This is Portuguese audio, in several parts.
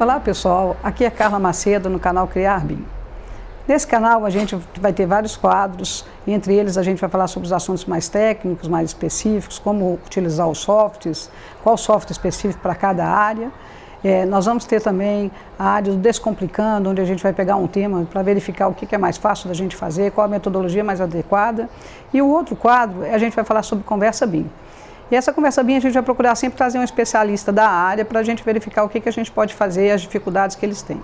Olá pessoal, aqui é Carla Macedo no canal Criar BIM. Nesse canal a gente vai ter vários quadros, entre eles a gente vai falar sobre os assuntos mais técnicos, mais específicos, como utilizar os softwares, qual software específico para cada área. Nós vamos ter também a área do Descomplicando, onde a gente vai pegar um tema para verificar o que é mais fácil da gente fazer, qual a metodologia mais adequada. E o outro quadro, a gente vai falar sobre Conversa BIM. E essa Conversa BIM a gente vai procurar sempre trazer um especialista da área para a gente verificar o que a gente pode fazer e as dificuldades que eles têm.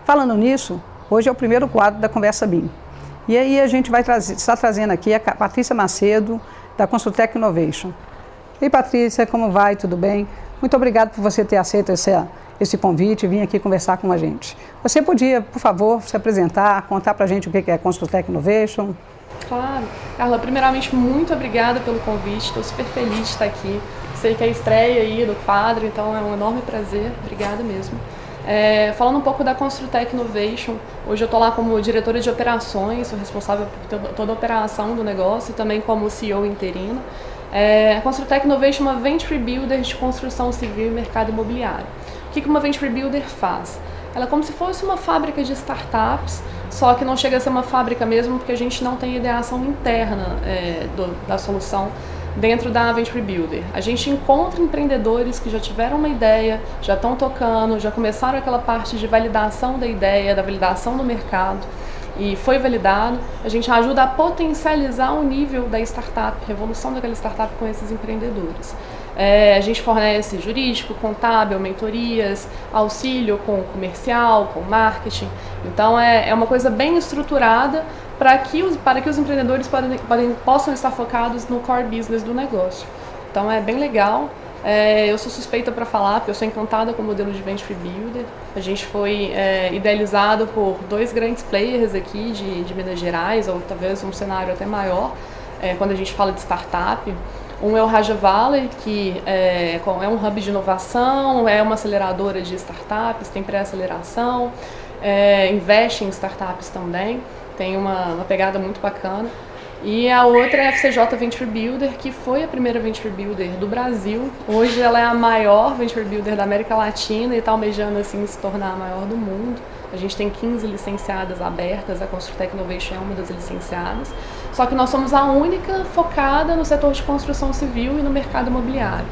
Falando nisso, hoje é o primeiro quadro da Conversa BIM. E aí a gente vai estar trazendo aqui a Patrícia Macedo, da Construtec Innovation. E Patrícia, como vai? Tudo bem? Muito obrigado por você ter aceito esse convite e vir aqui conversar com a gente. Você podia, por favor, se apresentar, contar para a gente o que é Construtec Innovation? Claro. Carla, primeiramente, muito obrigada pelo convite, estou super feliz de estar aqui. Sei que é a estreia aí do quadro, então é um enorme prazer, obrigada mesmo. Falando um pouco da Construtec Innovation, hoje eu estou lá como diretora de operações, sou responsável por toda a operação do negócio e também como CEO interino. A Construtec Innovation é uma Venture Builder de construção civil e mercado imobiliário. O que uma Venture Builder faz? Ela é como se fosse uma fábrica de startups, só que não chega a ser uma fábrica mesmo porque a gente não tem ideação interna da solução dentro da Venture Builder. A gente encontra empreendedores que já tiveram uma ideia, já estão tocando, já começaram aquela parte de validação da ideia, da validação do mercado, e foi validado. A gente ajuda a potencializar o nível da startup, a evolução daquela startup com esses empreendedores. A gente fornece jurídico, contábil, mentorias, auxílio com comercial, com marketing. Então é uma coisa bem estruturada para que os empreendedores possam estar focados no core business do negócio. Então é bem legal. Eu sou suspeita para falar, porque eu sou encantada com o modelo de Venture Builder. A gente foi idealizado por dois grandes players aqui de Minas Gerais, ou talvez um cenário até maior, quando a gente fala de startup. Um é o Raja Valley, que é um hub de inovação, é uma aceleradora de startups, tem pré-aceleração, investe em startups também, tem uma pegada muito bacana. E a outra é a FCJ Venture Builder, que foi a primeira Venture Builder do Brasil. Hoje ela é a maior Venture Builder da América Latina e está almejando assim se tornar a maior do mundo. A gente tem 15 licenciadas abertas, a Construtec Innovation é uma das licenciadas. Só que nós somos a única focada no setor de construção civil e no mercado imobiliário.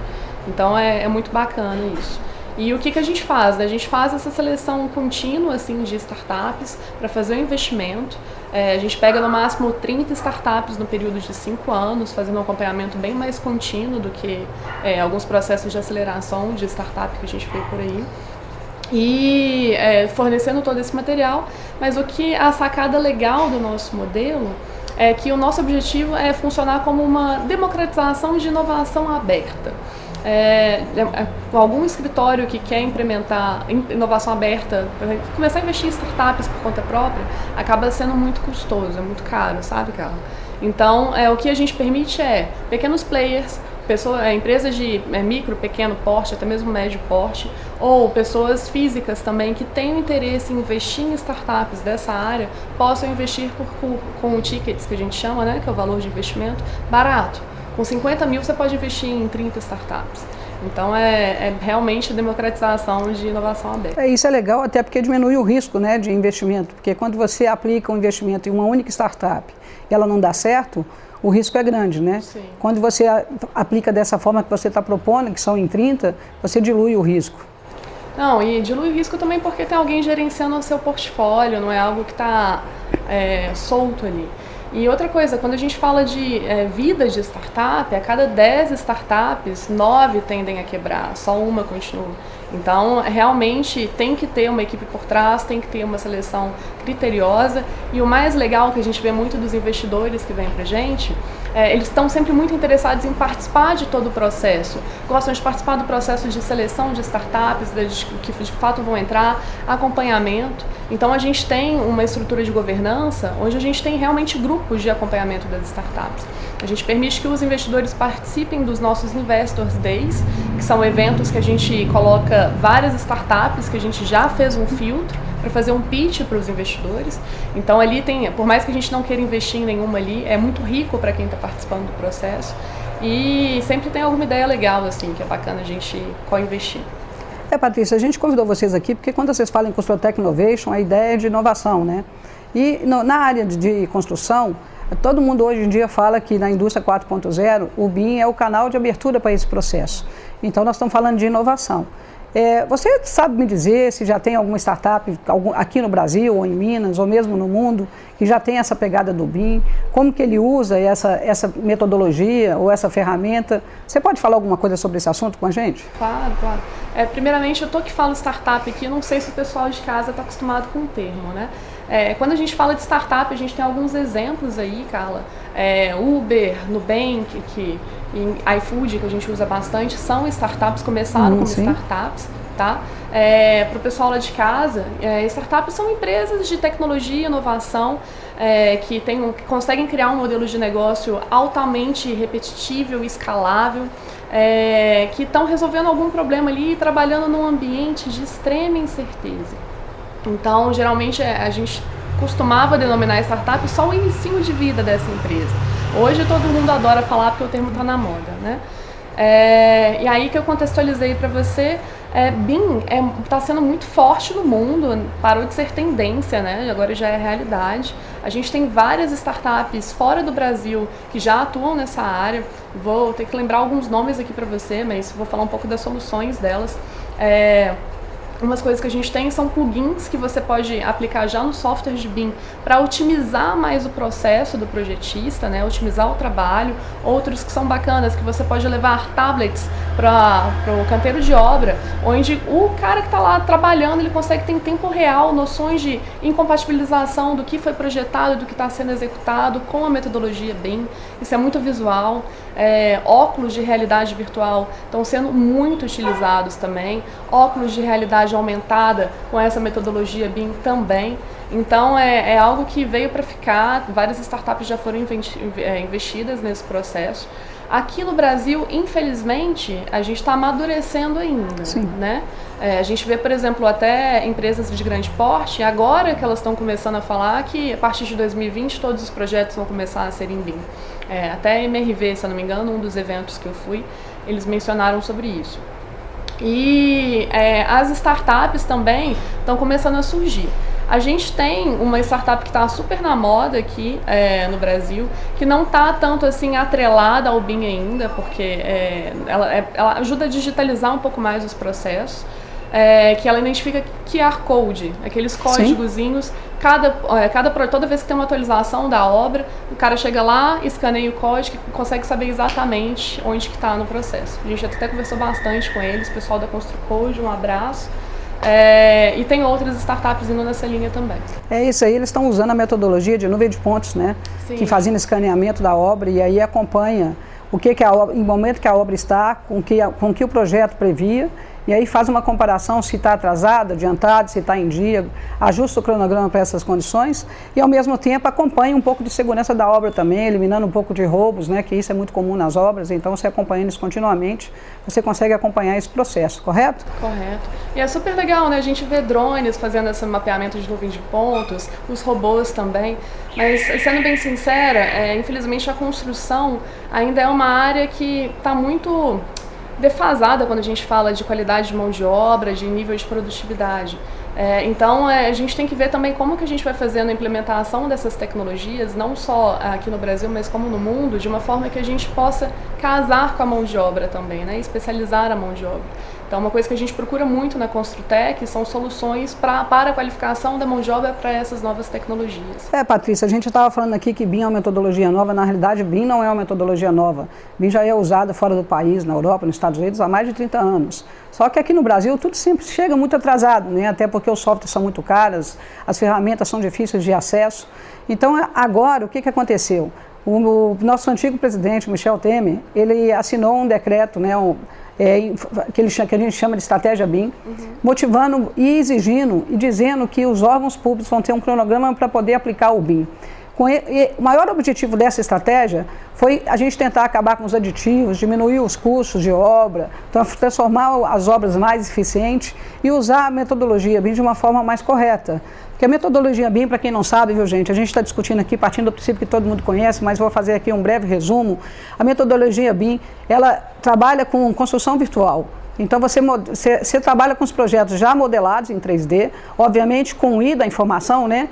Então é muito bacana isso. E o que a gente faz? A gente faz essa seleção contínua assim, de startups para fazer o investimento. A gente pega no máximo 30 startups no período de 5 anos, fazendo um acompanhamento bem mais contínuo do que alguns processos de aceleração de startup que a gente vê por aí. E fornecendo todo esse material, mas a sacada legal do nosso modelo é que o nosso objetivo é funcionar como uma democratização de inovação aberta. Algum escritório que quer implementar inovação aberta, começar a investir em startups por conta própria, acaba sendo muito custoso, é muito caro, sabe, Carla? Então, o que a gente permite é pequenos players, empresas de micro, pequeno porte, até mesmo médio porte, ou pessoas físicas também que tenham interesse em investir em startups dessa área, possam investir com tickets, que a gente chama, né, que é o valor de investimento, barato. Com 50 mil você pode investir em 30 startups. Então é realmente democratização de inovação aberta. Isso é legal até porque diminui o risco, né, de investimento, porque quando você aplica um investimento em uma única startup e ela não dá certo, o risco é grande, né? Sim. Quando você aplica dessa forma que você está propondo, que são em 30, você dilui o risco. Não, e dilui o risco também porque tem alguém gerenciando o seu portfólio, não é algo que está solto ali. E outra coisa, quando a gente fala de vida de startup, a cada 10 startups, 9 tendem a quebrar, só uma continua. Então, realmente tem que ter uma equipe por trás, tem que ter uma seleção criteriosa. E o mais legal que a gente vê muito dos investidores que vêm pra gente, eles estão sempre muito interessados em participar de todo o processo. Gostam de participar do processo de seleção de startups, que de fato vão entrar, acompanhamento. Então, a gente tem uma estrutura de governança onde a gente tem realmente grupos de acompanhamento das startups. A gente permite que os investidores participem dos nossos Investors Days, que são eventos que a gente coloca várias startups, que a gente já fez um filtro para fazer um pitch para os investidores. Então ali tem, por mais que a gente não queira investir em nenhuma ali, é muito rico para quem está participando do processo e sempre tem alguma ideia legal assim, que é bacana a gente co-investir. Patrícia, a gente convidou vocês aqui porque quando vocês falam em Construtec Innovation, a ideia é de inovação, né? E na área de construção, todo mundo hoje em dia fala que na indústria 4.0, o BIM é o canal de abertura para esse processo. Então, nós estamos falando de inovação. Você sabe me dizer se já tem alguma startup aqui no Brasil, ou em Minas, ou mesmo no mundo, que já tem essa pegada do BIM? Como que ele usa essa metodologia ou essa ferramenta? Você pode falar alguma coisa sobre esse assunto com a gente? Claro, claro. Primeiramente, eu que falo startup aqui, não sei se o pessoal de casa está acostumado com o termo, né? Quando a gente fala de startup, a gente tem alguns exemplos aí, Carla. Uber, Nubank, iFood, que a gente usa bastante, são startups, começaram como startups, tá? Para o pessoal lá de casa, startups são empresas de tecnologia e inovação que conseguem criar um modelo de negócio altamente repetível e escalável, que estão resolvendo algum problema ali e trabalhando num ambiente de extrema incerteza. Então, geralmente, a gente costumava denominar startup só o início de vida dessa empresa. Hoje todo mundo adora falar porque o termo está na moda, né? E aí que eu contextualizei para você, BIM está sendo muito forte no mundo, parou de ser tendência, né? Agora já é realidade. A gente tem várias startups fora do Brasil que já atuam nessa área. Vou ter que lembrar alguns nomes aqui para você, mas vou falar um pouco das soluções delas. Umas coisas que a gente tem são plugins que você pode aplicar já no software de BIM para otimizar mais o processo do projetista, né? Otimizar o trabalho. Outros que são bacanas, que você pode levar tablets para o canteiro de obra, onde o cara que está lá trabalhando, ele consegue ter em tempo real noções de incompatibilização do que foi projetado, do que está sendo executado com a metodologia BIM. Isso é muito visual. Óculos de realidade virtual estão sendo muito utilizados também. Óculos de realidade aumentada com essa metodologia BIM também. Então é algo que veio para ficar, várias startups já foram investidas nesse processo. Aqui no Brasil, infelizmente, a gente está amadurecendo ainda, né? A gente vê, por exemplo, até empresas de grande porte, agora que elas estão começando a falar que a partir de 2020 todos os projetos vão começar a serem BIM. Até a MRV, se eu não me engano, um dos eventos que eu fui, eles mencionaram sobre isso. E as startups também estão começando a surgir. A gente tem uma startup que está super na moda aqui no Brasil, que não está tanto assim atrelada ao BIM ainda, porque ela ajuda a digitalizar um pouco mais os processos, que ela identifica QR Code, aqueles códigozinhos. Toda vez que tem uma atualização da obra, o cara chega lá, escaneia o código e consegue saber exatamente onde que está no processo. A gente até conversou bastante com eles, o pessoal da ConstruCode, um abraço. E tem outras startups indo nessa linha também. É isso aí, eles estão usando a metodologia de nuvem de pontos, né? Sim. Que fazem escaneamento da obra e aí acompanha o que a obra, em momento que a obra está, com que o projeto previa, e aí faz uma comparação se está atrasado, adiantado, se está em dia, ajusta o cronograma para essas condições e ao mesmo tempo acompanha um pouco de segurança da obra também, eliminando um pouco de roubos, né, que isso é muito comum nas obras, então você acompanhando isso continuamente, você consegue acompanhar esse processo, correto? Correto. E é super legal, né, a gente vê drones fazendo esse mapeamento de nuvem de pontos, os robôs também, mas sendo bem sincera, infelizmente a construção ainda é uma área que está muito defasada quando a gente fala de qualidade de mão de obra, de nível de produtividade. Então a gente tem que ver também como que a gente vai fazendo a implementação dessas tecnologias, não só aqui no Brasil, mas como no mundo, de uma forma que a gente possa casar com a mão de obra também, né? Especializar a mão de obra. Então uma coisa que a gente procura muito na Construtec são soluções para a qualificação da mão de obra para essas novas tecnologias. Patrícia, a gente estava falando aqui que BIM é uma metodologia nova, na realidade BIM não é uma metodologia nova. BIM já é usada fora do país, na Europa, nos Estados Unidos, há mais de 30 anos. Só que aqui no Brasil tudo sempre chega muito atrasado, né? Até porque os softwares são muito caros, as ferramentas são difíceis de acesso. Então agora o que aconteceu? O nosso antigo presidente, Michel Temer, ele assinou um decreto, né, que a gente chama de estratégia BIM, motivando e exigindo e dizendo que os órgãos públicos vão ter um cronograma para poder aplicar o BIM. O maior objetivo dessa estratégia foi a gente tentar acabar com os aditivos, diminuir os custos de obra, transformar as obras mais eficientes e usar a metodologia BIM de uma forma mais correta. Porque a metodologia BIM, para quem não sabe, viu gente, a gente está discutindo aqui partindo do princípio que todo mundo conhece, mas vou fazer aqui um breve resumo. A metodologia BIM, ela trabalha com construção virtual. Então você trabalha com os projetos já modelados em 3D, obviamente com o I da informação, né?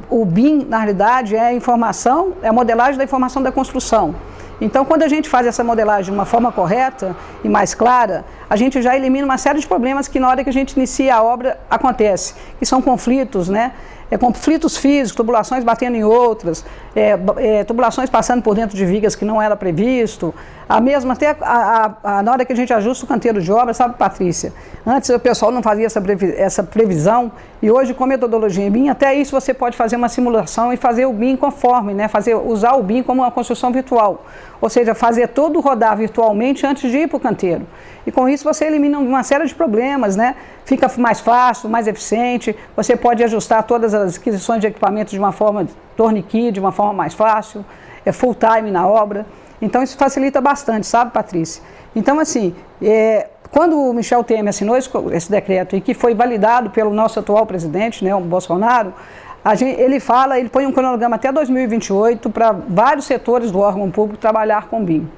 O BIM, na realidade, é a informação, é a modelagem da informação da construção. Então, quando a gente faz essa modelagem de uma forma correta e mais clara, a gente já elimina uma série de problemas que na hora que a gente inicia a obra acontece, que são conflitos, né? Conflitos físicos, tubulações batendo em outras, tubulações passando por dentro de vigas que não era previsto, a mesma até na hora que a gente ajusta o canteiro de obra, sabe, Patrícia? Antes o pessoal não fazia essa previsão e hoje com a metodologia em BIM, até isso você pode fazer uma simulação e fazer o BIM conforme, né? Usar o BIM como uma construção virtual, ou seja, fazer tudo rodar virtualmente antes de ir para o canteiro. E com isso você elimina uma série de problemas, né? Fica mais fácil, mais eficiente, você pode ajustar todas as aquisições de equipamentos de uma forma turnkey, de uma forma mais fácil, full time na obra. Então isso facilita bastante, sabe, Patrícia? Então assim, quando o Michel Temer assinou esse decreto e que foi validado pelo nosso atual presidente, né, o Bolsonaro, ele põe um cronograma até 2028 para vários setores do órgão público trabalhar com BIM.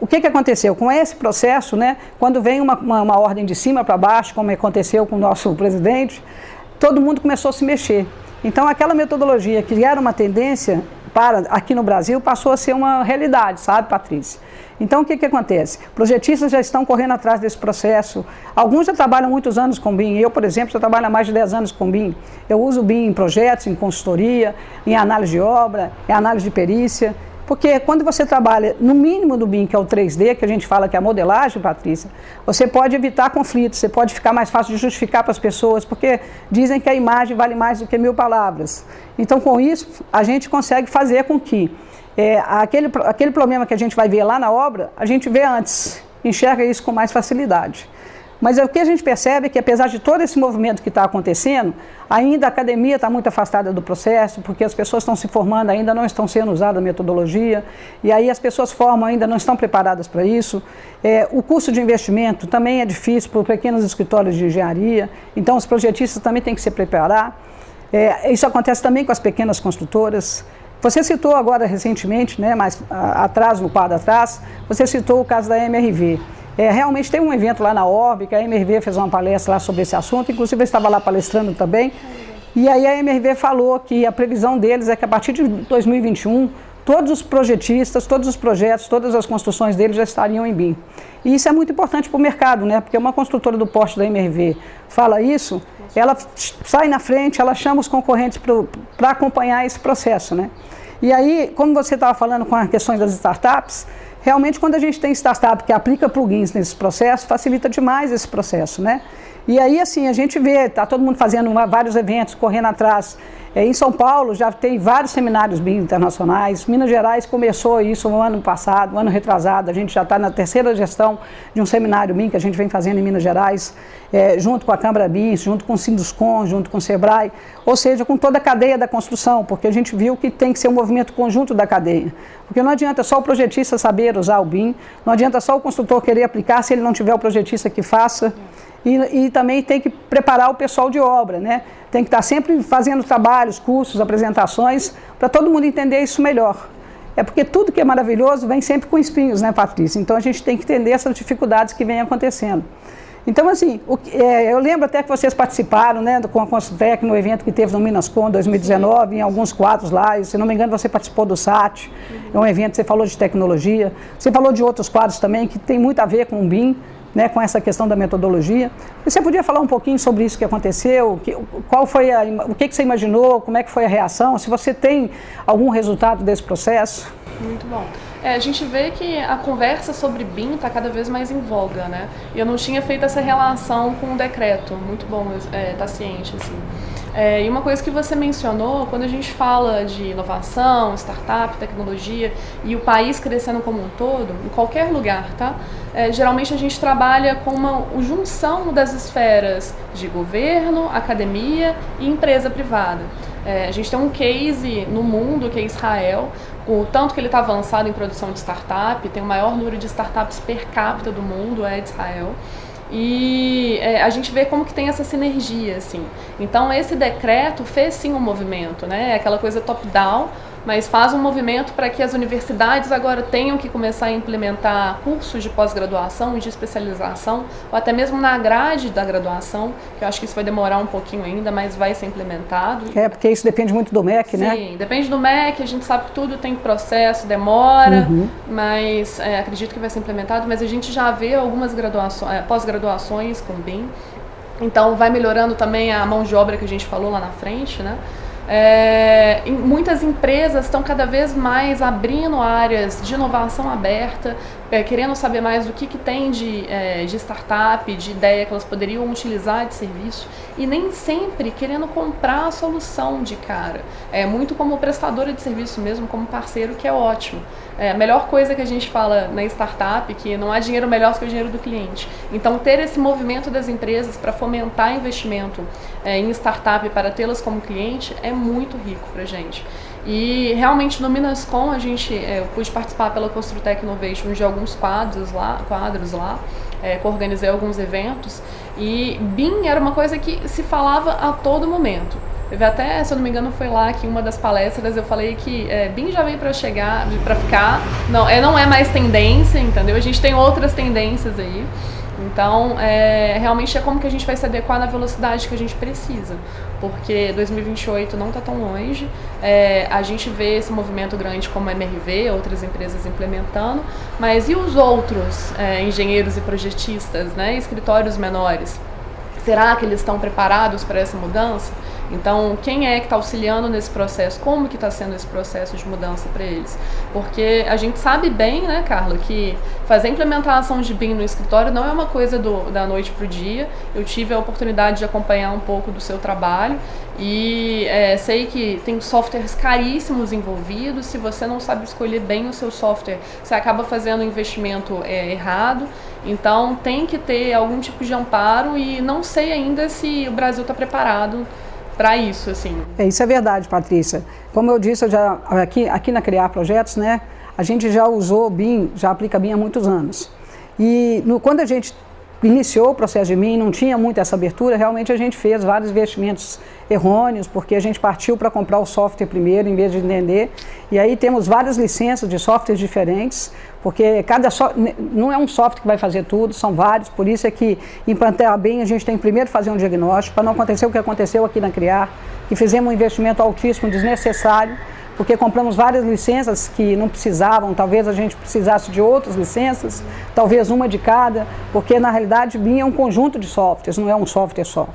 O que aconteceu? Com esse processo, né, quando vem uma ordem de cima para baixo, como aconteceu com o nosso presidente, todo mundo começou a se mexer. Então aquela metodologia que era uma tendência aqui no Brasil passou a ser uma realidade, sabe, Patrícia? Então, o que acontece? Projetistas já estão correndo atrás desse processo. Alguns já trabalham muitos anos com BIM. Eu, por exemplo, já trabalho há mais de 10 anos com BIM. Eu uso BIM em projetos, em consultoria, em análise de obra, em análise de perícia. Porque quando você trabalha no mínimo do BIM, que é o 3D, que a gente fala que é a modelagem, Patrícia, você pode evitar conflitos, você pode ficar mais fácil de justificar para as pessoas, porque dizem que a imagem vale mais do que 1000 palavras. Então, com isso, a gente consegue fazer com que aquele problema que a gente vai ver lá na obra, a gente vê antes, enxerga isso com mais facilidade. Mas o que a gente percebe é que, apesar de todo esse movimento que está acontecendo, ainda a academia está muito afastada do processo, porque as pessoas estão se formando, ainda não estão sendo usada a metodologia, e aí as pessoas formam, ainda não estão preparadas para isso. O custo de investimento também é difícil para pequenos escritórios de engenharia, então os projetistas também têm que se preparar. Isso acontece também com as pequenas construtoras. Você citou agora recentemente, né, mais atrás, no quadro atrás, você citou o caso da MRV. Realmente tem um evento lá na Orbe, que a MRV fez uma palestra lá sobre esse assunto, inclusive eu estava lá palestrando também, e aí a MRV falou que a previsão deles é que a partir de 2021, todos os projetistas, todos os projetos, todas as construções deles já estariam em BIM. E isso é muito importante para o mercado, né? Porque uma construtora do porte da MRV fala isso, ela sai na frente, ela chama os concorrentes para acompanhar esse processo, né? E aí, como você estava falando com as questões das startups, realmente quando a gente tem startup que aplica plugins nesse processo, facilita demais esse processo, né? E aí, assim, a gente vê, está todo mundo fazendo vários eventos, correndo atrás. Em São Paulo já tem vários seminários BIM internacionais. Minas Gerais começou isso no ano passado, no ano retrasado. A gente já está na terceira gestão de um seminário BIM que a gente vem fazendo em Minas Gerais, junto com a Câmara BIM, junto com o Sinduscon, junto com o Sebrae, ou seja, com toda a cadeia da construção, porque a gente viu que tem que ser um movimento conjunto da cadeia. Porque não adianta só o projetista saber usar o BIM, não adianta só o construtor querer aplicar se ele não tiver o projetista que faça. E também tem que preparar o pessoal de obra, né? Tem que estar sempre fazendo trabalhos, cursos, apresentações, para todo mundo entender isso melhor. Porque tudo que é maravilhoso vem sempre com espinhos, né, Patrícia? Então a gente tem que entender essas dificuldades que vêm acontecendo. Então, assim, eu lembro até que vocês participaram, né, com a Construtec no evento que teve no Minascom 2019, em alguns quadros lá, e, se não me engano você participou do SAT, é um evento que você falou de tecnologia, você falou de outros quadros também que tem muito a ver com o BIM, né, com essa questão da metodologia. Você podia falar um pouquinho sobre isso que aconteceu, o que você imaginou, como é que foi a reação, se você tem algum resultado desse processo? Muito bom. A gente vê que a conversa sobre BIM está cada vez mais em voga, né? E eu não tinha feito essa relação com o decreto, muito bom estar ciente, assim. E uma coisa que você mencionou, quando a gente fala de inovação, startup, tecnologia e o país crescendo como um todo, em qualquer lugar, tá? Geralmente a gente trabalha com uma junção das esferas de governo, academia e empresa privada. A gente tem um case no mundo, que é Israel, o tanto que ele está avançado em produção de startup, tem o maior número de startups per capita do mundo, é de Israel. E a gente vê como que tem essa sinergia, assim. Então esse decreto fez sim um movimento, né? Aquela coisa top-down, mas faz um movimento para que as universidades agora tenham que começar a implementar cursos de pós-graduação e de especialização, ou até mesmo na grade da graduação, que eu acho que isso vai demorar um pouquinho ainda, mas vai ser implementado. Porque isso depende muito do MEC, né? Sim, depende do MEC, a gente sabe que tudo tem processo, demora, mas acredito que vai ser implementado, mas a gente já vê algumas pós-graduações com BIM, então vai melhorando também a mão de obra que a gente falou lá na frente, né? Muitas empresas estão cada vez mais abrindo áreas de inovação aberta, querendo saber mais do que tem de startup, de ideia que elas poderiam utilizar de serviço, e nem sempre querendo comprar a solução de cara. Muito como prestadora de serviço mesmo, como parceiro, que é ótimo. A melhor coisa que a gente fala na startup, que não há dinheiro melhor do que o dinheiro do cliente. Então, ter esse movimento das empresas para fomentar investimento em startup, para tê-las como cliente, é muito rico para a gente. E realmente no Minascom eu pude participar pela Construtec Innovation de alguns quadros lá, que organizei alguns eventos, e BIM era uma coisa que se falava a todo momento. Teve até, se eu não me engano, foi lá que uma das palestras eu falei que BIM já veio para ficar, não é mais tendência, entendeu? A gente tem outras tendências aí. Então, realmente é como que a gente vai se adequar na velocidade que a gente precisa, porque 2028 não está tão longe, a gente vê esse movimento grande como a MRV, outras empresas implementando, mas e os outros engenheiros e projetistas, né, escritórios menores? Será que eles estão preparados para essa mudança? Então, quem é que está auxiliando nesse processo? Como que está sendo esse processo de mudança para eles? Porque a gente sabe bem, né, Carla, que fazer a implementação de BIM no escritório não é uma coisa da noite para o dia. Eu tive a oportunidade de acompanhar um pouco do seu trabalho e sei que tem softwares caríssimos envolvidos. Se você não sabe escolher bem o seu software, você acaba fazendo um investimento errado. Então, tem que ter algum tipo de amparo e não sei ainda se o Brasil está preparado para isso, assim. Isso é verdade, Patrícia. Como eu disse, aqui na Criar Projetos, né, a gente já usou BIM, já aplica BIM há muitos anos. E quando a gente iniciou o processo de BIM, não tinha muito essa abertura, realmente a gente fez vários investimentos errôneos, porque a gente partiu para comprar o software primeiro, em vez de entender. E aí temos várias licenças de softwares diferentes, porque não é um software que vai fazer tudo, são vários, por isso é que implantar bem a gente tem que primeiro fazer um diagnóstico, para não acontecer o que aconteceu aqui na Criar, que fizemos um investimento altíssimo, desnecessário, porque compramos várias licenças que não precisavam, talvez a gente precisasse de outras licenças, talvez uma de cada, porque na realidade BIM é um conjunto de softwares, não é um software só.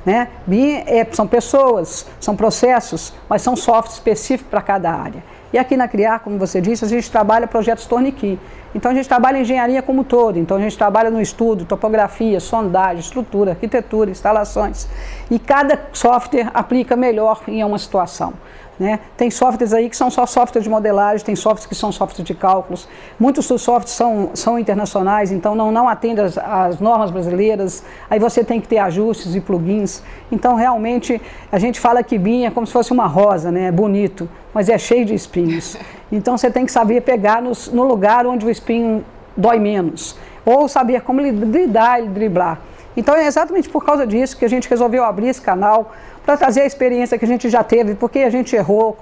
Né? BIM são pessoas, são processos, mas são softwares específicos para cada área. E aqui na Criar, como você disse, a gente trabalha projetos turnkey. Então a gente trabalha em engenharia como um todo, então a gente trabalha no estudo, topografia, sondagem, estrutura, arquitetura, instalações. E cada software aplica melhor em uma situação. Né? Tem softwares aí que são só softwares de modelagem, tem softwares que são softwares de cálculos. Muitos dos softwares são internacionais, então não atendem às normas brasileiras. Aí você tem que ter ajustes e plugins. Então, realmente, a gente fala que BIM é como se fosse uma rosa, né? É bonito, mas é cheio de espinhos. Então, você tem que saber pegar no lugar onde o espinho dói menos. Ou saber como lidar e driblar. Então, é exatamente por causa disso que a gente resolveu abrir esse canal, para trazer a experiência que a gente já teve, porque a gente errou,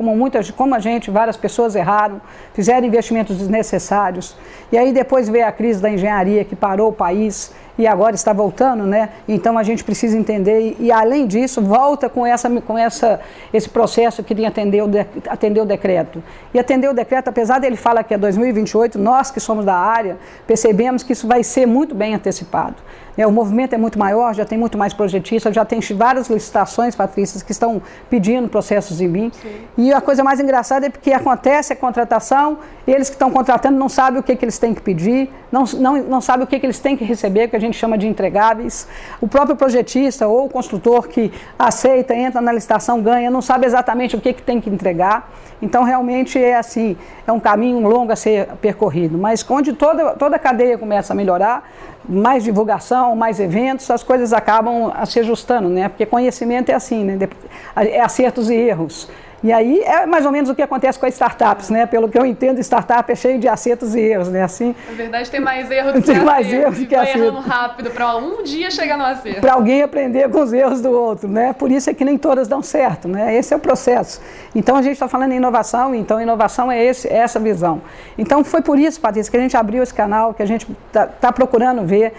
várias pessoas erraram, fizeram investimentos desnecessários, e aí depois veio a crise da engenharia que parou o país, e agora está voltando, né? Então a gente precisa entender, e além disso, volta com esse processo que tem atender o decreto. E atender o decreto, apesar dele falar que é 2028, nós que somos da área, percebemos que isso vai ser muito bem antecipado. O movimento é muito maior, já tem muito mais projetistas, já tem várias licitações, Patrícia, que estão pedindo processos em BIM. Sim. E a coisa mais engraçada é porque acontece a contratação, eles que estão contratando não sabem o que eles têm que pedir, não sabem o que eles têm que receber, que a gente chama de entregáveis. O próprio projetista ou o construtor que aceita, entra na licitação, ganha, não sabe exatamente o que tem que entregar. Então, realmente, é um caminho longo a ser percorrido. Mas onde toda a cadeia começa a melhorar, mais divulgação, mais eventos, as coisas acabam se ajustando, né? Porque conhecimento é assim, né? É acertos e erros. E aí é mais ou menos o que acontece com as startups, né? Pelo que eu entendo, startup é cheio de acertos e erros, né? Assim, na verdade, tem mais erros do que tem mais erros e que vai acerto. errando rápido para um dia chegar no acerto. Para alguém aprender com os erros do outro, né? Por isso é que nem todas dão certo, né? Esse é o processo. Então a gente está falando em inovação, então inovação é essa visão. Então foi por isso, Patrícia, que a gente abriu esse canal, que a gente está procurando ver.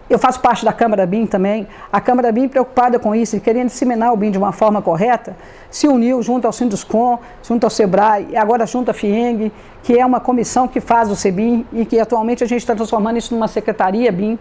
Eu faço parte da Câmara BIM também. A Câmara BIM, preocupada com isso e querendo disseminar o BIM de uma forma correta, se uniu junto ao Sinduscom, junto ao SEBRAE e agora junto à FIENG, que é uma comissão que faz o CBIM e que atualmente a gente está transformando isso numa secretaria BIM.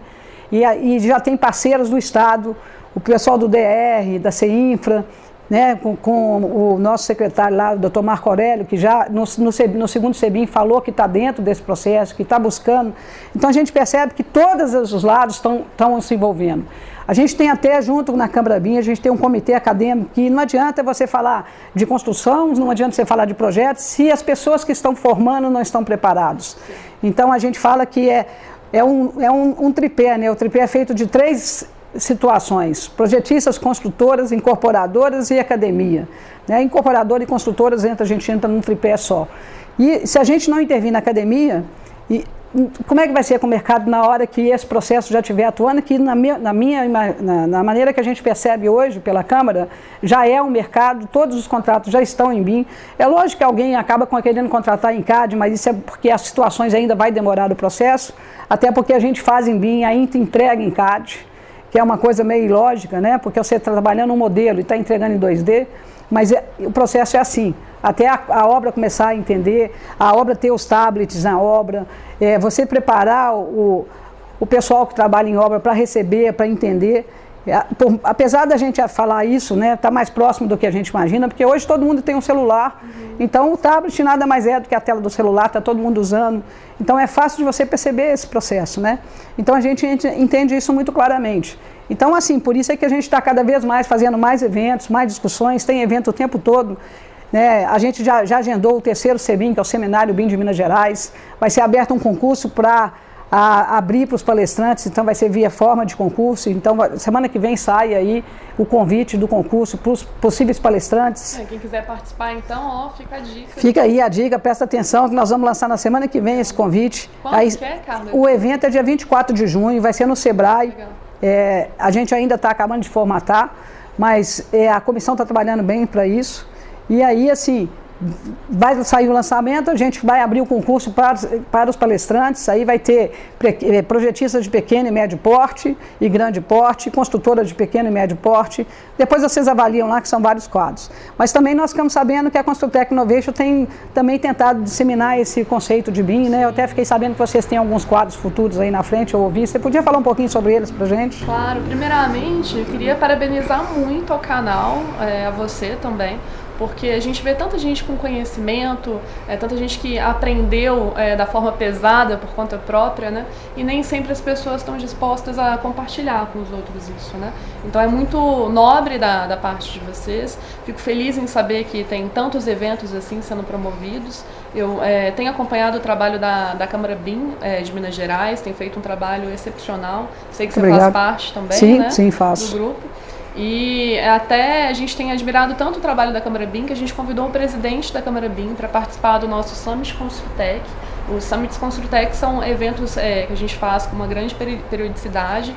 E já tem parceiros do Estado, o pessoal do DR, da CEINFRA, né, com o nosso secretário lá, o doutor Marco Aurélio, que já no segundo CBIM falou que está dentro desse processo, que está buscando. Então a gente percebe que todos os lados estão se envolvendo. A gente tem até, junto na Câmara BIM, a gente tem um comitê acadêmico que não adianta você falar de construção, não adianta você falar de projetos, se as pessoas que estão formando não estão preparados. Então a gente fala que é um tripé, né? O tripé é feito de 3 situações: projetistas, construtoras, incorporadoras e academia, né? Incorporadora e construtoras, a gente entra num tripé só. E se a gente não intervir na academia, como é que vai ser com o mercado na hora que esse processo já estiver atuando? Que na maneira que a gente percebe hoje pela Câmara, já é um mercado, todos os contratos já estão em BIM. É lógico que alguém acaba querendo contratar em CAD, mas isso é porque as situações ainda vai demorar o processo, até porque a gente faz em BIM, ainda entrega em CAD, que é uma coisa meio ilógica, né? Porque você está trabalhando um modelo e está entregando em 2D, mas o processo é assim, até a obra começar a entender, a obra ter os tablets na obra, você preparar o pessoal que trabalha em obra para receber, para entender. Apesar da gente falar isso, né, está mais próximo do que a gente imagina, porque hoje todo mundo tem um celular, então o tablet nada mais é do que a tela do celular, está todo mundo usando, então é fácil de você perceber esse processo, né? Então a gente entende isso muito claramente. Então assim, por isso é que a gente está cada vez mais fazendo mais eventos, mais discussões, tem evento o tempo todo, né? A gente já agendou o 3º CBIM, que é o Seminário BIM de Minas Gerais, vai ser aberto um concurso para abrir para os palestrantes, então vai ser via forma de concurso. Então semana que vem sai aí o convite do concurso para os possíveis palestrantes. Quem quiser participar então, ó, fica a dica. Fica aí a dica, presta atenção que nós vamos lançar na semana que vem esse convite. Quando aí, que é, Carla? O evento é dia 24 de junho, vai ser no SEBRAE. A gente ainda está acabando de formatar, mas a comissão está trabalhando bem para isso. E aí, assim, vai sair o lançamento, a gente vai abrir o concurso para os palestrantes, aí vai ter projetistas de pequeno e médio porte e grande porte, construtoras de pequeno e médio porte, depois vocês avaliam lá que são vários quadros. Mas também nós ficamos sabendo que a Construtec Innovation tem também tentado disseminar esse conceito de BIM, né? Eu até fiquei sabendo que vocês têm alguns quadros futuros aí na frente, eu ouvi, você podia falar um pouquinho sobre eles pra gente? Claro, primeiramente eu queria parabenizar muito ao canal, a você também, porque a gente vê tanta gente com conhecimento, tanta gente que aprendeu da forma pesada por conta própria, né? E nem sempre as pessoas estão dispostas a compartilhar com os outros isso, né? Então é muito nobre da parte de vocês. Fico feliz em saber que tem tantos eventos assim sendo promovidos. Eu tenho acompanhado o trabalho da Câmara BIM de Minas Gerais, tem feito um trabalho excepcional. Sei que você faz parte também, sim, né? Sim, faço. Do grupo. E até a gente tem admirado tanto o trabalho da Câmara BIM que a gente convidou o presidente da Câmara BIM para participar do nosso Summit Construtec. Os Summits Construtec são eventos que a gente faz com uma grande periodicidade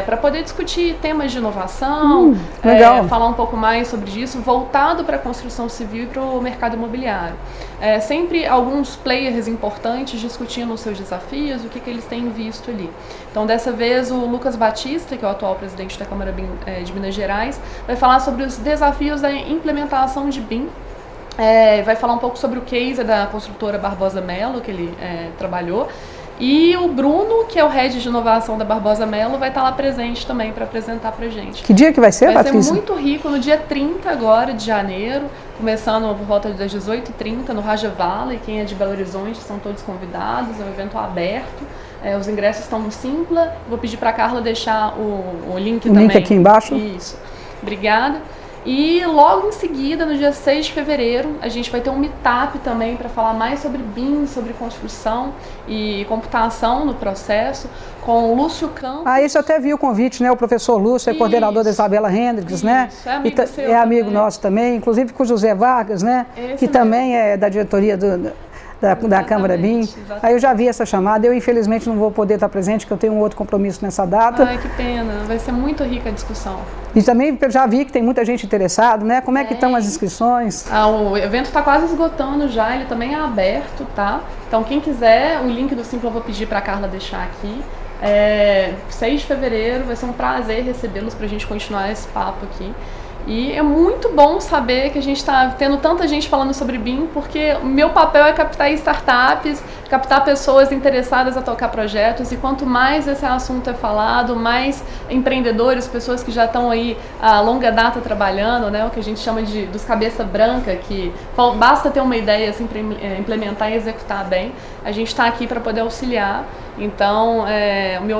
para poder discutir temas de inovação, falar um pouco mais sobre isso, voltado para a construção civil e para o mercado imobiliário. Sempre alguns players importantes discutindo os seus desafios, o que eles têm visto ali. Então, dessa vez, o Lucas Batista, que é o atual presidente da Câmara BIM de Minas Gerais, vai falar sobre os desafios da implementação de BIM. Vai falar um pouco sobre o case da construtora Barbosa Melo, que ele trabalhou. E o Bruno, que é o head de inovação da Barbosa Melo, vai estar lá presente também para apresentar para gente. Que dia que vai ser, Patrícia? Vai ser muito rico, no dia 30 agora de janeiro, começando por volta das 18h30 no Raja Valley. Quem é de Belo Horizonte são todos convidados, é um evento aberto. Os ingressos estão no Simpla. Vou pedir para a Carla deixar o link também. O link aqui embaixo. Isso. Obrigada. E logo em seguida, no dia 6 de fevereiro, a gente vai ter um meetup também para falar mais sobre BIM, sobre construção e computação no processo, com o Lúcio Campos. Isso eu até vi o convite, né? O professor Lúcio é coordenador da Isabela Hendricks, né? É amigo seu é amigo também. Nosso também, inclusive com o José Vargas, né? Que também é da diretoria da Câmara BIM. Exatamente. Aí eu já vi essa chamada, eu infelizmente não vou poder estar presente, porque eu tenho um outro compromisso nessa data. Ai, que pena, vai ser muito rica a discussão. E também eu já vi que tem muita gente interessada, né? Como é que estão as inscrições? O evento está quase esgotando já, ele também é aberto, tá? Então quem quiser, o link do Simpla eu vou pedir para a Carla deixar aqui. 6 de fevereiro, vai ser um prazer recebê-los para a gente continuar esse papo aqui. E é muito bom saber que a gente está tendo tanta gente falando sobre BIM, porque o meu papel é captar startups, captar pessoas interessadas a tocar projetos, e quanto mais esse assunto é falado, mais empreendedores, pessoas que já estão aí a longa data trabalhando, né, o que a gente chama dos cabeça branca, que basta ter uma ideia assim, para implementar e executar bem, a gente está aqui para poder auxiliar. Então,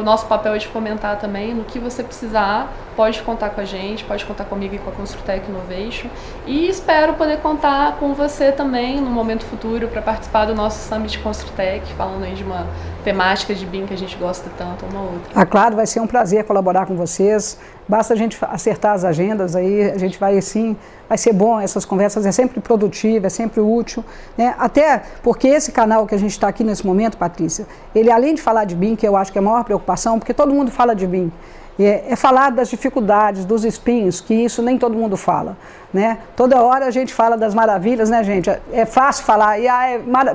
nosso papel é de fomentar também. No que você precisar, pode contar com a gente, pode contar comigo e com a Construtec Innovation. E espero poder contar com você também no momento futuro para participar do nosso Summit Construtec, falando aí de uma temática de BIM que a gente gosta tanto, uma ou outra. Claro, vai ser um prazer colaborar com vocês. Basta a gente acertar as agendas aí, a gente vai sim, vai ser bom, essas conversas é sempre produtiva, é sempre útil, né? Até porque esse canal que a gente está aqui nesse momento, Patrícia, ele além de falar de BIM, que eu acho que é a maior preocupação, porque todo mundo fala de BIM, é falar das dificuldades, dos espinhos, que isso nem todo mundo fala, né? Toda hora a gente fala das maravilhas, né, gente? É fácil falar,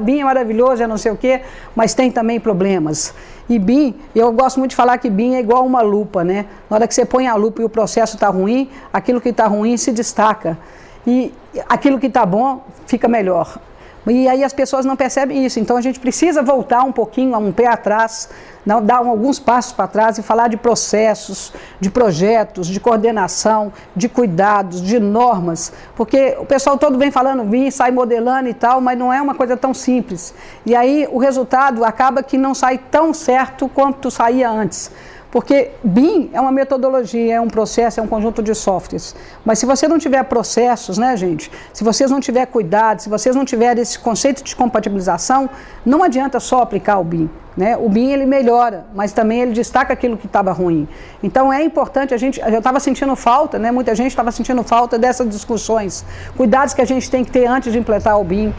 BIM é maravilhoso, é não sei o quê, mas tem também problemas. E BIM, eu gosto muito de falar que BIM é igual uma lupa, né? Na hora que você põe a lupa e o processo está ruim, aquilo que está ruim se destaca. E aquilo que está bom fica melhor. E aí as pessoas não percebem isso, então a gente precisa voltar um pouquinho, um pé atrás, dar alguns passos para trás e falar de processos, de projetos, de coordenação, de cuidados, de normas, porque o pessoal todo vem falando BIM, sai modelando e tal, mas não é uma coisa tão simples. E aí o resultado acaba que não sai tão certo quanto saía antes. Porque BIM é uma metodologia, é um processo, é um conjunto de softwares. Mas se você não tiver processos, né, gente? Se vocês não tiverem cuidado, se vocês não tiverem esse conceito de compatibilização, não adianta só aplicar o BIM. Né? O BIM ele melhora, mas também ele destaca aquilo que estava ruim. Então é importante, eu estava sentindo falta, né? Muita gente estava sentindo falta dessas discussões. Cuidados que a gente tem que ter antes de implementar o BIM,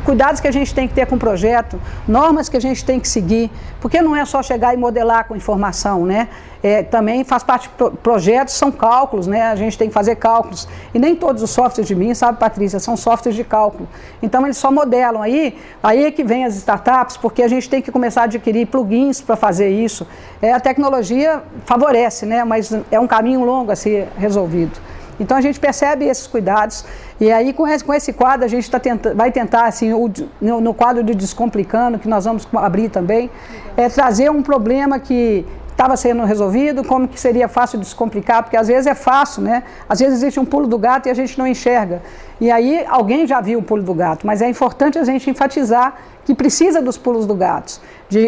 cuidados que a gente tem que ter com o projeto, normas que a gente tem que seguir, porque não é só chegar e modelar com informação, né? Também faz parte de projetos, são cálculos, né? A gente tem que fazer cálculos. E nem todos os softwares de BIM, sabe, Patrícia, são softwares de cálculo. Então eles só modelam. Aí é que vem as startups, porque a gente tem que começar a adquirir plugins para fazer isso. A tecnologia favorece, né? Mas é um caminho longo a ser resolvido. Então a gente percebe esses cuidados, e aí com esse quadro a gente vai tentar, assim, no quadro de Descomplicando, que nós vamos abrir também, trazer um problema que estava sendo resolvido, como que seria fácil descomplicar, porque às vezes é fácil, né? Às vezes existe um pulo do gato e a gente não enxerga. E aí alguém já viu o pulo do gato, mas é importante a gente enfatizar que precisa dos pulos do gato.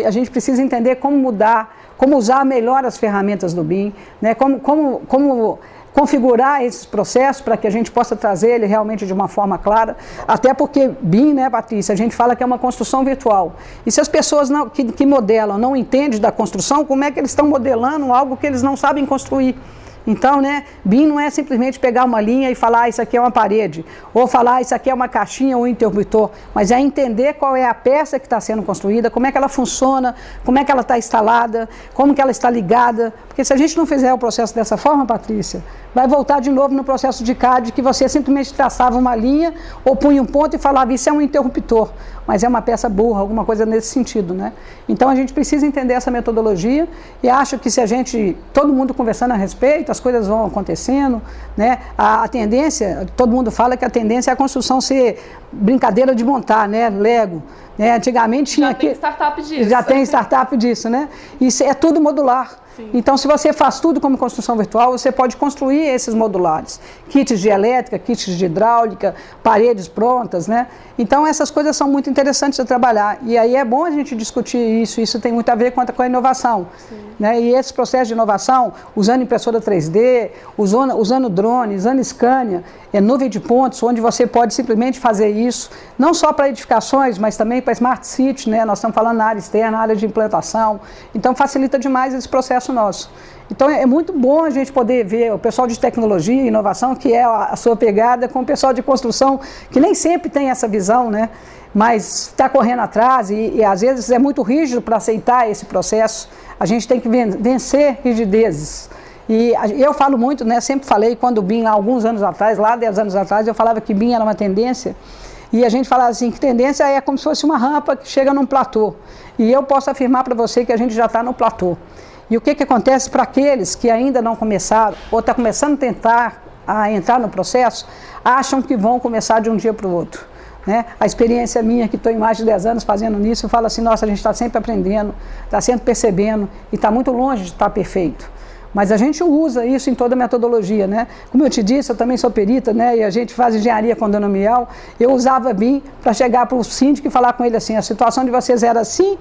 A gente precisa entender como mudar, como usar melhor as ferramentas do BIM, né? Como configurar esses processos para que a gente possa trazer ele realmente de uma forma clara, até porque BIM, né, Patrícia, a gente fala que é uma construção virtual. E se as pessoas que modelam não entendem da construção, como é que eles estão modelando algo que eles não sabem construir? Então, né, BIM não é simplesmente pegar uma linha e falar isso aqui é uma parede, ou falar isso aqui é uma caixinha ou um interruptor, mas é entender qual é a peça que está sendo construída, como é que ela funciona, como é que ela está instalada, como que ela está ligada, porque se a gente não fizer o processo dessa forma, Patrícia, vai voltar de novo no processo de CAD, que você simplesmente traçava uma linha, ou punha um ponto e falava isso é um interruptor, mas é uma peça burra, alguma coisa nesse sentido, né? Então a gente precisa entender essa metodologia, e acho que se a gente, todo mundo conversando a respeito, as coisas vão acontecendo, né? A tendência, todo mundo fala que a tendência é a construção ser brincadeira de montar, né? Lego, né? Antigamente tinha tem startup disso. Já tem startup disso, né? Isso é tudo modular. Sim. Então, se você faz tudo como construção virtual, você pode construir esses modulares. Kits de elétrica, kits de hidráulica, paredes prontas, né? Então, essas coisas são muito interessantes de trabalhar. E aí é bom a gente discutir isso. Isso tem muito a ver com a inovação. Né? E esses processos de inovação, usando impressora 3D, usando drones, usando Scania, nuvem de pontos, onde você pode simplesmente fazer isso, não só para edificações, mas também para Smart City, né? Nós estamos falando na área externa, na área de implantação. Então, facilita demais esse processo nosso. Então, é muito bom a gente poder ver o pessoal de tecnologia e inovação, que é a sua pegada, com o pessoal de construção, que nem sempre tem essa visão, né? Mas está correndo atrás e às vezes é muito rígido para aceitar esse processo. A gente tem que vencer rigidezes. E eu falo muito, né? Sempre falei, quando o BIM, há alguns anos atrás, lá 10 anos atrás, eu falava que BIM era uma tendência. E a gente falava assim, que tendência é como se fosse uma rampa que chega num platô. E eu posso afirmar para você que a gente já está no platô. E o que acontece para aqueles que ainda não começaram, ou estão começando a tentar entrar no processo, acham que vão começar de um dia para o outro. Né? A experiência minha, que estou em mais de 10 anos fazendo nisso, eu falo assim, nossa, a gente está sempre aprendendo, está sempre percebendo, e está muito longe de estar perfeito. Mas a gente usa isso em toda a metodologia, né? Como eu te disse, eu também sou perita, né? E a gente faz engenharia condominial. Eu usava BIM para chegar para o síndico e falar com ele assim, a situação de vocês era assim,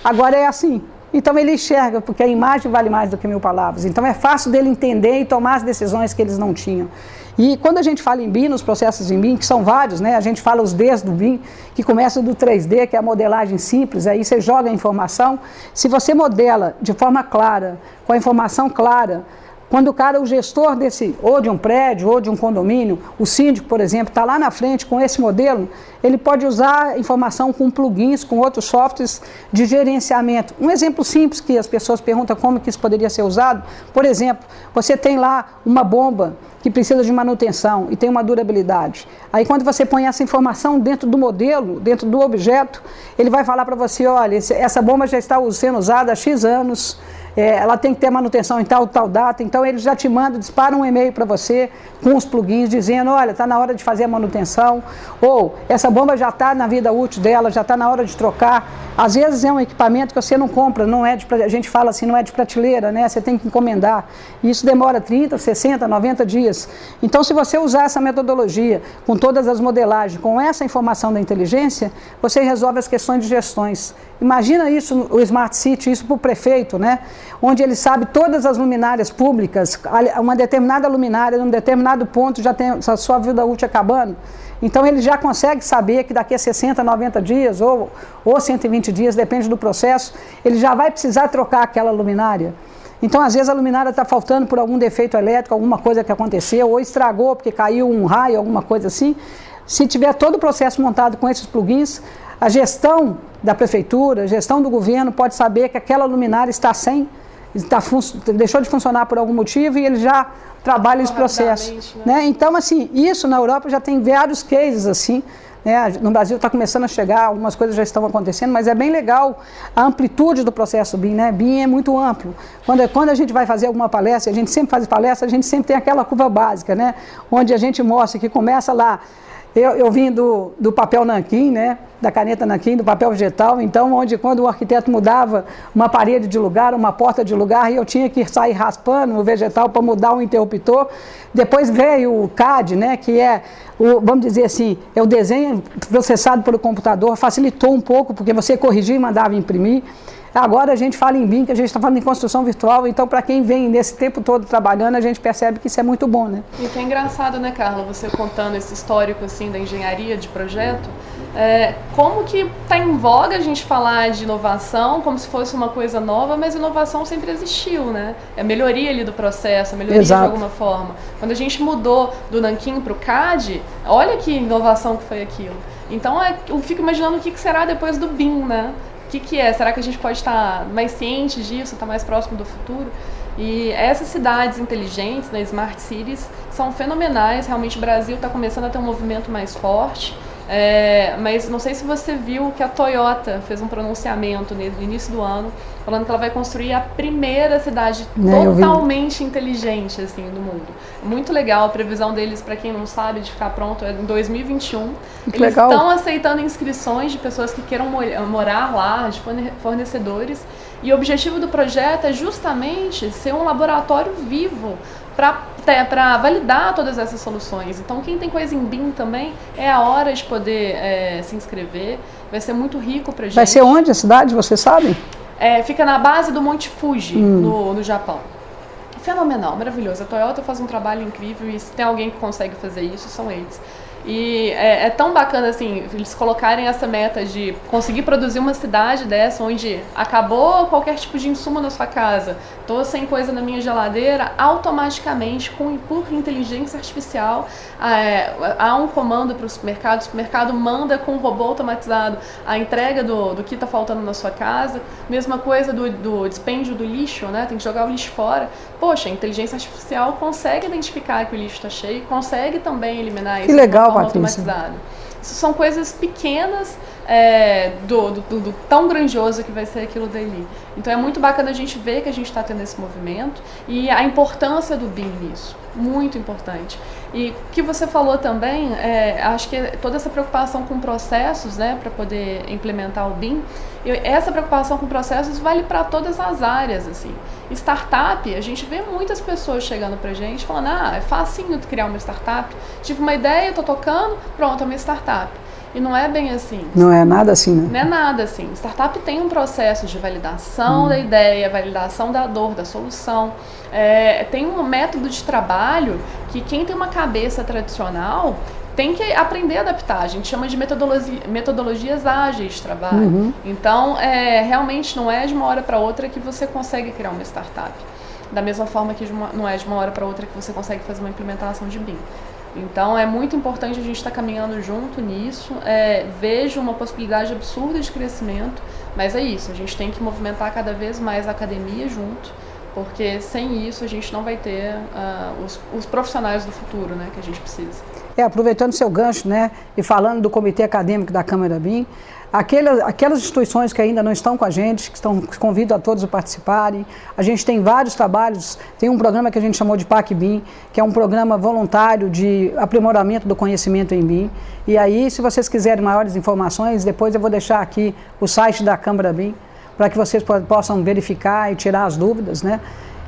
agora é assim. Então ele enxerga, porque a imagem vale mais do que 1000 palavras. Então é fácil dele entender e tomar as decisões que eles não tinham. E quando a gente fala em BIM, nos processos em BIM, que são vários, né? A gente fala os Ds do BIM, que começa do 3D, que é a modelagem simples, aí você joga a informação. Se você modela de forma clara, com a informação clara, quando o cara, o gestor desse, ou de um prédio, ou de um condomínio, o síndico, por exemplo, está lá na frente com esse modelo, ele pode usar a informação com plugins, com outros softwares de gerenciamento. Um exemplo simples que as pessoas perguntam como que isso poderia ser usado, por exemplo, você tem lá uma bomba que precisa de manutenção e tem uma durabilidade. Aí quando você põe essa informação dentro do modelo, dentro do objeto, ele vai falar para você, olha, essa bomba já está sendo usada há X anos, ela tem que ter manutenção em tal data, então eles já te mandam, disparam um e-mail para você com os plugins dizendo, olha, está na hora de fazer a manutenção, ou essa bomba já está na vida útil dela, já está na hora de trocar. Às vezes é um equipamento que você não compra, não é a gente fala assim, não é de prateleira, né? Você tem que encomendar. E isso demora 30, 60, 90 dias. Então, se você usar essa metodologia, com todas as modelagens, com essa informação da inteligência, você resolve as questões de gestões. Imagina isso, o Smart City, isso para o prefeito, né? Onde ele sabe todas as luminárias públicas, uma determinada luminária, num determinado ponto, já tem a sua vida útil acabando. Então, ele já consegue saber que daqui a 60, 90 dias ou 120 dias, depende do processo, ele já vai precisar trocar aquela luminária. Então, às vezes, a luminária está faltando por algum defeito elétrico, alguma coisa que aconteceu, ou estragou porque caiu um raio, alguma coisa assim. Se tiver todo o processo montado com esses plugins, a gestão da prefeitura, a gestão do governo pode saber que aquela luminária está deixou de funcionar por algum motivo e ele já trabalha esse processo. Né? Então, assim, isso na Europa já tem vários cases assim. Né? No Brasil está começando a chegar, algumas coisas já estão acontecendo, mas é bem legal a amplitude do processo BIM, né? BIM é muito amplo. Quando a gente vai fazer alguma palestra, a gente sempre faz palestra, a gente sempre tem aquela curva básica, né? Onde a gente mostra que começa lá. Eu vim do papel nanquim, né? Da caneta nanquim, do papel vegetal, então quando o arquiteto mudava uma parede de lugar, uma porta de lugar, e eu tinha que sair raspando o vegetal para mudar o interruptor. Depois veio o CAD, né? Que é, vamos dizer assim, é o desenho processado pelo computador, facilitou um pouco, porque você corrigia e mandava imprimir. Agora a gente fala em BIM, que a gente está falando em construção virtual, então para quem vem nesse tempo todo trabalhando, a gente percebe que isso é muito bom, né? E que é engraçado, né, Carla, você contando esse histórico assim da engenharia de projeto, como que está em voga a gente falar de inovação como se fosse uma coisa nova, mas inovação sempre existiu, né? É a melhoria ali do processo, a melhoria Exato. de alguma forma. Quando a gente mudou do nanquim para o CAD, olha que inovação que foi aquilo. Então eu fico imaginando o que será depois do BIM, né? O que é? Será que a gente pode estar mais ciente disso, estar mais próximo do futuro? E essas cidades inteligentes, né, Smart Cities, são fenomenais. Realmente o Brasil está começando a ter um movimento mais forte. Mas não sei se você viu que a Toyota fez um pronunciamento no início do ano, falando que ela vai construir a primeira cidade totalmente inteligente assim, do mundo. Muito legal, a previsão deles, para quem não sabe, de ficar pronto é em 2021. Eles estão aceitando inscrições de pessoas que queiram morar lá, de fornecedores. E o objetivo do projeto é justamente ser um laboratório vivo para validar todas essas soluções. Então, quem tem coisa em BIM também, é a hora de poder se inscrever. Vai ser muito rico para a gente. Vai ser onde a cidade, você sabe? Fica na base do Monte Fuji, no Japão. Fenomenal, maravilhoso. A Toyota faz um trabalho incrível e se tem alguém que consegue fazer isso, são eles. E é tão bacana assim, eles colocarem essa meta de conseguir produzir uma cidade dessa, onde acabou qualquer tipo de insumo na sua casa, tô sem coisa na minha geladeira, automaticamente, por inteligência artificial, há um comando para o supermercado manda com um robô automatizado a entrega do que está faltando na sua casa. Mesma coisa do dispêndio do lixo, né? Tem que jogar o lixo fora. Poxa, a inteligência artificial consegue identificar que o lixo está cheio, consegue também eliminar isso. Que legal, automatizado. Isso são coisas pequenas do tão grandioso que vai ser aquilo dali. Então é muito bacana a gente ver que a gente está tendo esse movimento e a importância do BIM nisso, muito importante. E o que você falou também, acho que toda essa preocupação com processos, né, para poder implementar o BIM, essa preocupação com processos vale para todas as áreas, assim. Startup, a gente vê muitas pessoas chegando pra gente falando, é facinho criar uma startup, tive uma ideia, tô tocando, pronto, é uma startup. E não é bem assim. Não é nada assim, né? Não é nada assim. Startup tem um processo de validação da ideia, validação da dor, da solução. Tem um método de trabalho que quem tem uma cabeça tradicional tem que aprender a adaptar. A gente chama de metodologias ágeis de trabalho. Então, realmente não é de uma hora para outra que você consegue criar uma startup. Da mesma forma que não é de uma hora para outra que você consegue fazer uma implementação de BIM. Então, é muito importante a gente estar caminhando junto nisso. Vejo uma possibilidade absurda de crescimento, mas é isso, a gente tem que movimentar cada vez mais a academia junto, porque sem isso a gente não vai ter os profissionais do futuro, né, que a gente precisa. Aproveitando seu gancho, né, e falando do Comitê Acadêmico da Câmara BIM, aquelas instituições que ainda não estão com a gente, que convido a todos a participarem. A gente tem vários trabalhos, tem um programa que a gente chamou de PAC BIM, que é um programa voluntário de aprimoramento do conhecimento em BIM. E aí, se vocês quiserem maiores informações, depois eu vou deixar aqui o site da Câmara BIM, para que vocês possam verificar e tirar as dúvidas, né?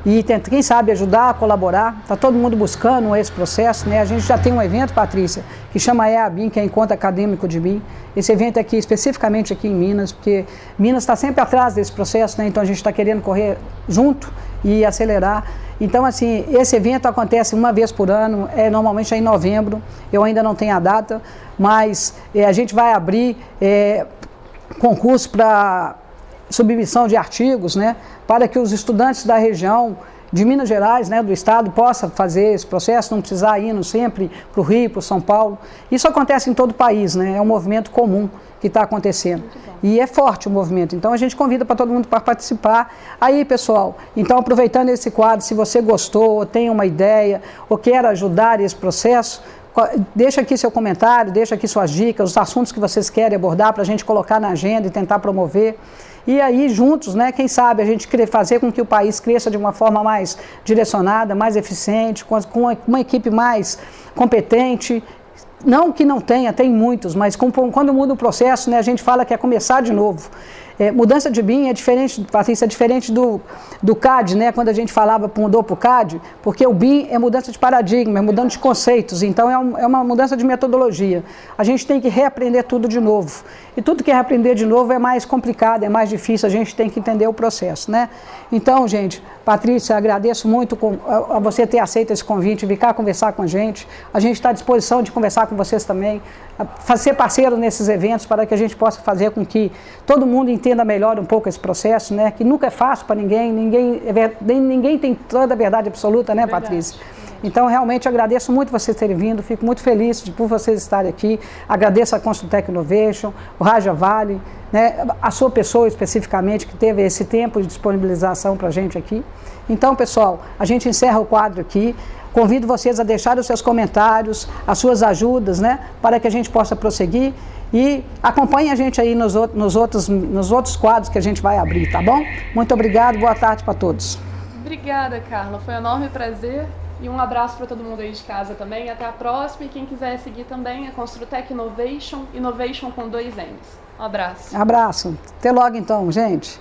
E quem sabe ajudar, colaborar, está todo mundo buscando esse processo, né? A gente já tem um evento, Patrícia, que chama EABIM, que é Encontro Acadêmico de BIM. Esse evento aqui, especificamente aqui em Minas, porque Minas está sempre atrás desse processo, né? Então a gente está querendo correr junto e acelerar. Então, assim, esse evento acontece uma vez por ano, normalmente é em novembro, eu ainda não tenho a data, mas a gente vai abrir concurso para submissão de artigos, né, para que os estudantes da região de Minas Gerais, né, do estado, possam fazer esse processo, não precisar ir sempre para o Rio, para o São Paulo. Isso acontece em todo o país, né, é um movimento comum que está acontecendo. E é forte o movimento, então a gente convida para todo mundo para participar. Aí, pessoal, então aproveitando esse quadro, se você gostou, ou tem uma ideia, ou quer ajudar esse processo, deixa aqui seu comentário, deixa aqui suas dicas, os assuntos que vocês querem abordar para a gente colocar na agenda e tentar promover. E aí, juntos, né, quem sabe, a gente fazer com que o país cresça de uma forma mais direcionada, mais eficiente, com uma equipe mais competente. Não que não tenha, tem muitos, mas quando muda o processo, né, a gente fala que é começar de novo. Mudança de BIM é diferente, Patrícia, é diferente do CAD, né? Quando a gente mudou para o CAD, porque o BIM é mudança de paradigma, é mudança de conceitos, então é uma mudança de metodologia. A gente tem que reaprender tudo de novo. E tudo que é reaprender de novo é mais complicado, é mais difícil, a gente tem que entender o processo, né? Então, gente, Patrícia, agradeço muito a você ter aceito esse convite, vir cá conversar com a gente. A gente está à disposição de conversar com vocês também, ser parceiro nesses eventos para que a gente possa fazer com que todo mundo entenda melhor um pouco esse processo, né? Que nunca é fácil para ninguém tem toda a verdade absoluta, né, Patrícia? Então, realmente, agradeço muito vocês terem vindo, fico muito feliz por vocês estarem aqui, agradeço a Construtec Innovation, o Raja Vale, né, a sua pessoa especificamente, que teve esse tempo de disponibilização para a gente aqui. Então, pessoal, a gente encerra o quadro aqui, convido vocês a deixar os seus comentários, as suas ajudas, né, para que a gente possa prosseguir e acompanhe a gente aí nos outros quadros que a gente vai abrir, tá bom? Muito obrigado, boa tarde para todos. Obrigada, Carla, foi um enorme prazer. E um abraço para todo mundo aí de casa também. Até a próxima. E quem quiser seguir também é Construtec Innovation, Innovation com 2 N's. Um abraço. Abraço. Até logo então, gente.